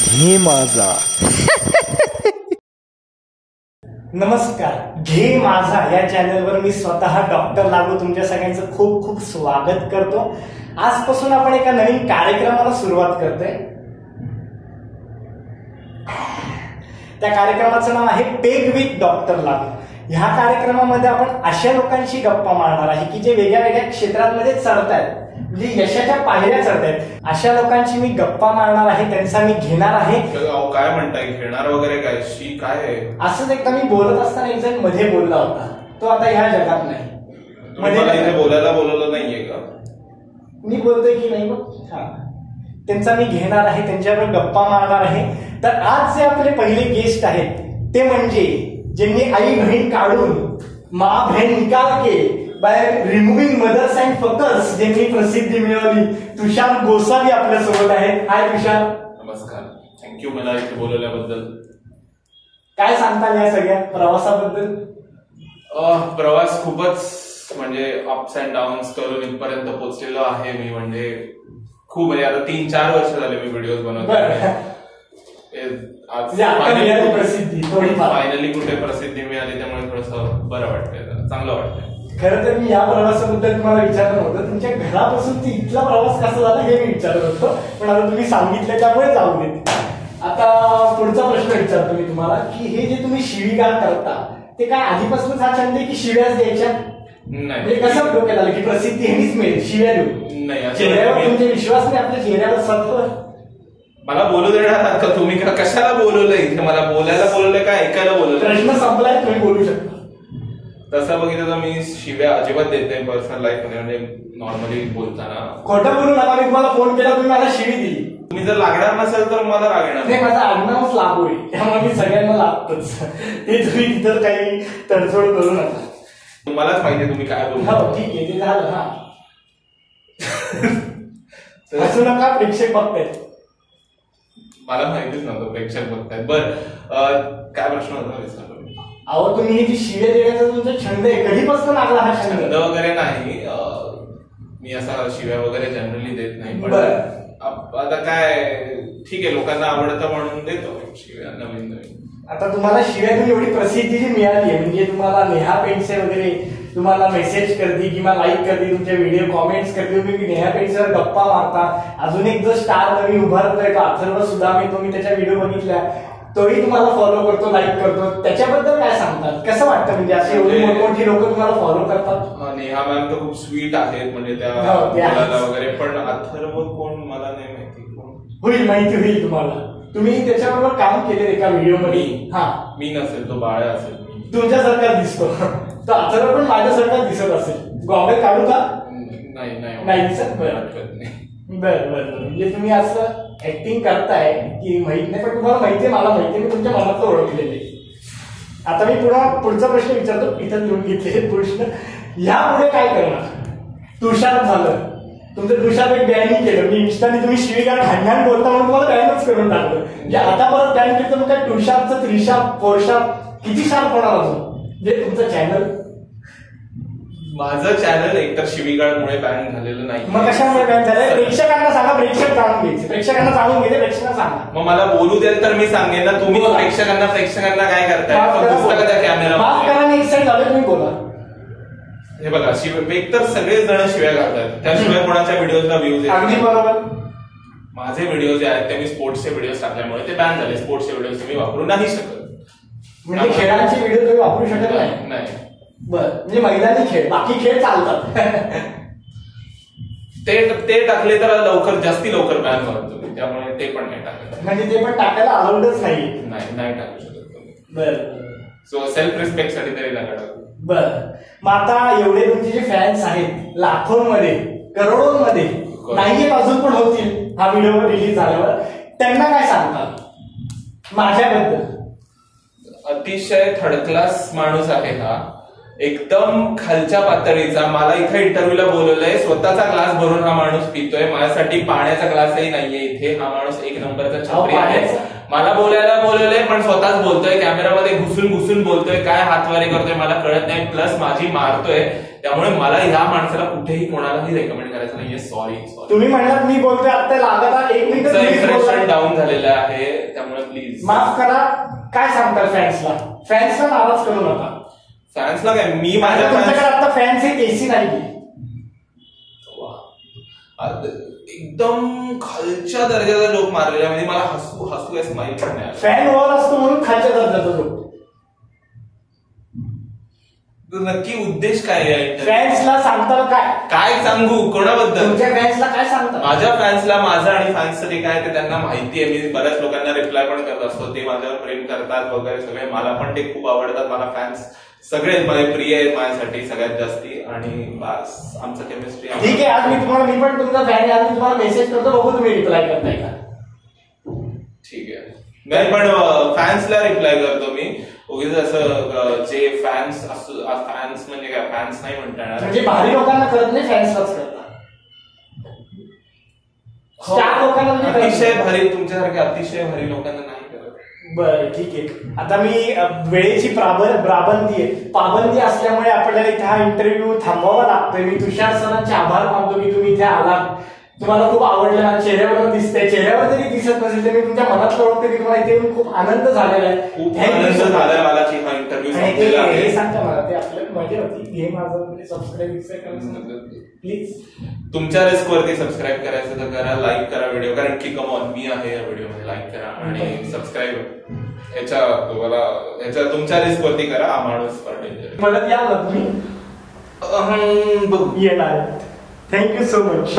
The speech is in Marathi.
घे माझा. नमस्कार, घे माझा या चॅनलवर मी स्वतः डॉक्टर लागू तुमच्या सगळ्यांचं खूप खूप स्वागत करतो. आजपासून आपण एका नवीन कार्यक्रमाला सुरुवात करतोय. त्या कार्यक्रमाचं नाव आहे पेग विथ डॉक्टर लागू. ह्या कार्यक्रमामध्ये आपण अशा लोकांशी गप्पा मारणार आहे की जे वेगळ्या वेगळ्या क्षेत्रांमध्ये चढतायत, म्हणजे यशाच्या पायऱ्या चढतायत. अशा लोकांशी मी गप्पा मारणार आहे, त्यांचा मी घेणार आहे. काय म्हणताय, घेणार वगैरे काय शी काय आहे? असंच एकदा मी बोलत असताना एक जण मध्ये बोलला होता, तो आता ह्या जगात नाही. मला इथे बोलायला बोलवलं नाहीये का? मी बोलतोय की नाही मग? त्यांचा मी घेणार आहे, त्यांच्यावर गप्पा मारणार आहे. तर आज जे आपले पहिले गेस्ट आहेत ते म्हणजे ज्यांनी आई बहीण काढून माँ बहन निकाल के बाय रिमुव्हिंग मदर्स अँड फादर्स ज्यांनी प्रसिद्धी मिळवली, तुषार गोसावी आपल्यासोबत आहेत. हाय तुषार. नमस्कार, थँक्यू मला इथे बोलवल्याबद्दल. काय सांगताल या सगळ्या प्रवासाबद्दल? प्रवास खूपच म्हणजे अप्स अँड डाऊन्स करून इथपर्यंत पोहोचलेलो आहे मी. म्हणजे खूप म्हणजे आता 3-4 वर्ष झाले मी व्हिडिओ बनवतो. फायनली कुठे प्रसिद्धी मिळाली, त्यामुळे थोडंसं बरं वाटतंय, चांगलं वाटतंय. खरं तर मी या प्रवासाबद्दल तुम्हाला विचारलं होतं, तुमच्या घरापासून ते इथला प्रवास कसा झाला हे मी विचारत होतो, पण आता तुम्ही सांगितलं त्यामुळे जाऊ देत. आता पुढचा प्रश्न विचारतो मी तुम्हाला की हे जे तुम्ही शिवीगाळ करता ते काय आधीपासूनच हा छंद आहे की शिव्याच द्यायच्या? नाही, कसं डोक्यात आलं की प्रसिद्धी ह्यांनीच मिळेल शिव्या देऊ? नाही, चेहऱ्यावर तुमचे विश्वास नाही, आपल्या चेहऱ्यावर सत्व. मला बोलू देणार का तुम्ही? कशाला बोलवलंय इथे? मला बोलायला बोलवलंय का ऐकायला बोलवलंय? प्रश्न संपलाय, तुम्ही बोलू शकता. तसं बघितलं तर मी शिव्या अजिबात देत नाही पर्सनल लाईफ मध्ये. म्हणजे नॉर्मली बोलताना खोटं बोलू नका. मी तुम्हाला फोन केला, तुम्ही मला शिवी दिली. तुम्ही जर लागणार नसेल तर मला लागणार नाही, माझा आडनावच लागू आहे, त्यामुळे मी सगळ्यांना लागतोच. ते तुम्ही तिथं काही तडजोड करू नका. मलाच माहिती तुम्ही काय बोलू. हो ठीक आहे, ते झालं. हा असू नका, प्रेक्षक बघतायत. मला माहितीच नव्हतं प्रेक्षक बघतायत. बरं, काय प्रश्न होता? अहो, तुम्ही ही जी शिव्या देण्याचा तुमचा छंद आहे, कधीपासून लागला हा छंद? वगैरे नाही, मी असा शिव्या वगैरे जनरली देत नाही. पण आता काय, ठीक आहे, लोकांना आवडतं म्हणून देतो शिव्या नवीन नवीन. आता तुम्हाला शिव्यातून एवढी प्रसिद्धी जी मिळाली आहे, म्हणजे तुम्हाला नेहा पेंडसे वगैरे तुम्हाला मेसेज करते किंवा लाईक करते, तुमचे व्हिडिओ कॉमेंट्स करते, तुम्ही नेहा पेंडसेवर गप्पा मारता. अजून एक जो स्टार नवीन उभारतोय तो अथर्व सुदामे, तुम्ही त्याच्या व्हिडिओ बघितल्या, तोही तुम्हाला फॉलो करतो, लाईक करतो. त्याच्याबद्दल काय सांगतात? कसं वाटतं म्हणजे असे एवढी मोठी लोक तुम्हाला फॉलो करतात? नेहा मॅम तर खूप स्वीट आहेत, म्हणजे त्या मुलाला वगैरे. पण अथर्व कोण मला नाही माहिती. होईल, माहिती होईल तुम्हाला. तुम्ही त्याच्याबरोबर काम केले एका व्हिडिओ मध्ये? मी नसेल, तो बाळा असेल. तुमच्यासारखा दिसतो तो अथर्व, पण माझ्यासारखा दिसत असेल. गॉगल काढू का? नाही दिसत. बरं, म्हणजे तुम्ही असं ऍक्टिंग करताय की माहित नाही, पण तुम्हाला माहितीये, मला माहितीये, मी तुमच्या मनातलं ओळखलेले. आता मी पुढचा प्रश्न विचारतो, इथं लिहून घेतलेले प्रश्न. यापुढे काय करणार? तुषार झालं तुमचं, तुषार एक बॅनिंग केलं, मी इंस्टाने तुम्ही शिवीगाळ घाण बोलता म्हणून तुम्हाला बॅनच करून टाकलं. म्हणजे आता परत बॅन केलं मग काय तुषारचं 3 किती शार्प होणार अजून जे तुमचं चॅनल? माझं चॅनल एकतर शिवीगाळमुळे बॅन झालेलं नाही. मग कशामुळे बॅन झालं? प्रेक्षकांना सांगा, प्रेक्षक जाणून घ्यायचे, प्रेक्षकांना जाणून घ्यायचे, प्रेक्षकांना सांगा. मग मला बोलू द्याल तर मी सांगेन ना. तुम्ही प्रेक्षकांना काय करताय? पुस्तकाच्या कॅमेरा माफ करा, मी एक्साइट झालो, तुम्ही बोला. हे बघा, एकतर सगळेच जण शिव्या घालतात, त्याशिवाय कोणाच्या व्हिडिओला व्ह्यूज येतात. अगदी बरोबर. माझे व्हिडिओ जे आहेत ते मी स्पोर्ट्सचे व्हिडिओ टाकल्यामुळे ते बॅन झाले. स्पोर्ट्सचे व्हिडिओ तुम्ही वापरू नाही शकत. म्हणजे खेळांचे व्हिडिओ तुम्ही वापरू शकत नाही? बरं, म्हणजे मैदानी खेळ, बाकी खेळ चालतात. ते टाकले तर जास्ती लवकर बॅन व्हाल तुम्ही, त्यामुळे ते पण नाही टाकत. म्हणजे ते पण टाकायला अलाउडच नाही टाकू शकत तुम्ही. बरं, सो सेल्फ रिस्पेक्ट साठी तरी नका टाकू. बरं, मग आता एवढे तुमचे जे फॅन्स आहेत लाखोंमध्ये, करोडोंमध्ये नाहीये, अजून पण होतील हा व्हिडिओ रिलीज झाल्यावर, त्यांना काय सांगतात माझ्याबद्दल? अतिशय थर्ड क्लास माणूस आहे हा, एकदम खालच्या पातळीचा. मला इथे इंटरव्ह्यूला बोलवलंय, स्वतःचा ग्लास भरून हा माणूस पितोय, माझ्यासाठी पाण्याचा ग्लासही नाहीये इथे. हा माणूस 1 नंबरचा छत्री आहे. मला बोलायला बोलवलंय पण स्वतःच बोलतोय, कॅमेरामध्ये घुसून बोलतोय, काय हातवारी करतोय मला कळत नाही, प्लस माझी मारतोय. त्यामुळे मला ह्या माणसाला कुठेही कोणालाही रेकमेंड करायचं नाहीये. सॉरी. तुम्ही म्हणलात मी बोलतोय आता लागत 1 मिनिट इम्प्रेशन डाऊन झालेलं आहे, त्यामुळे प्लीज माफ करा. काय सांगता फॅन्सला नाराज करू नका. फॅन्सला काय, मी माझ्या आता फॅन्स एक एसी नाही, एकदम खालच्या दर्जाचा जोक मारलेला, म्हणजे मला हसू हसू स्माईल पण नाही. फॅन वर असतो म्हणून खालच्या दर्जाचा जोक. नक्की उद्देश काय आहे? फॅन्सला सांगता काय सांगू? कोणाबद्दल? तुमच्या फॅन्सला काय सांगता? माझ्या फॅन्सला माझं आणि फॅन्ससाठी काय ते त्यांना माहिती आहे. मी बऱ्याच लोकांना रिप्लाय पण करत असतो, ते माझ्यावर प्रेम करतात वगैरे सगळे, मला पण ते खूप आवडतात. मला फॅन्स सगळे माझे प्रिय आहेत माझ्यासाठी सगळ्यात जास्ती, आणि बस आमचं केमिस्ट्री. ठीक आहे, आज मी पण तुमचा फॅन आहे, आज मी तुम्हाला मेसेज करतो, बघू तुम्ही रिप्लाय करताय का. ठीक आहे, नाही पण फॅन्सला रिप्लाय करतो मी. उगीच असं जे फॅन्स म्हणजे काय, फॅन्स नाही म्हणता येणार, म्हणजे भारी लोकांना करत नाही, फॅन्सलाच करतात. स्टार लोकांना अतिशय भारी, तुमच्यासारख्या अतिशय भारी लोकांना नाही करत. बरं ठीक आहे. आता मी वेळेची पाबंदी असल्यामुळे आपल्याला इथे हा इंटरव्ह्यू थांबवावा लागतोय. मी तुषार सरांचे आभार मानतो की तुम्ही इथे आलात. तुम्हाला खूप आवडलं, माझ्या चेहऱ्यावर दिसतंय. चेहऱ्यावर जरी दिसत नसेल तरी तुमच्या मनात ओळखते की तुम्हाला इथे येऊन खूप आनंद झालेला आहे. खूप आनंद झालाय मला की हा इंटरव्ह्यू संपलेला आहे. हे सांगता मला, ते आपल्याला मजा होती. हे माझं सबस्क्राईब करायचं प्लीज. तुमच्या रिस्क वरती सबस्क्राईब करायचं तर करा, लाईक करा व्हिडिओ, कारण की कमॉन मी आहे या व्हिडिओमध्ये. लाईक करा आणि सबस्क्राईब ह्याच्या तुमच्या रिस्क वरती करा. हा माणूस परत या ना तुम्ही. बघू येणार. Thank you so much.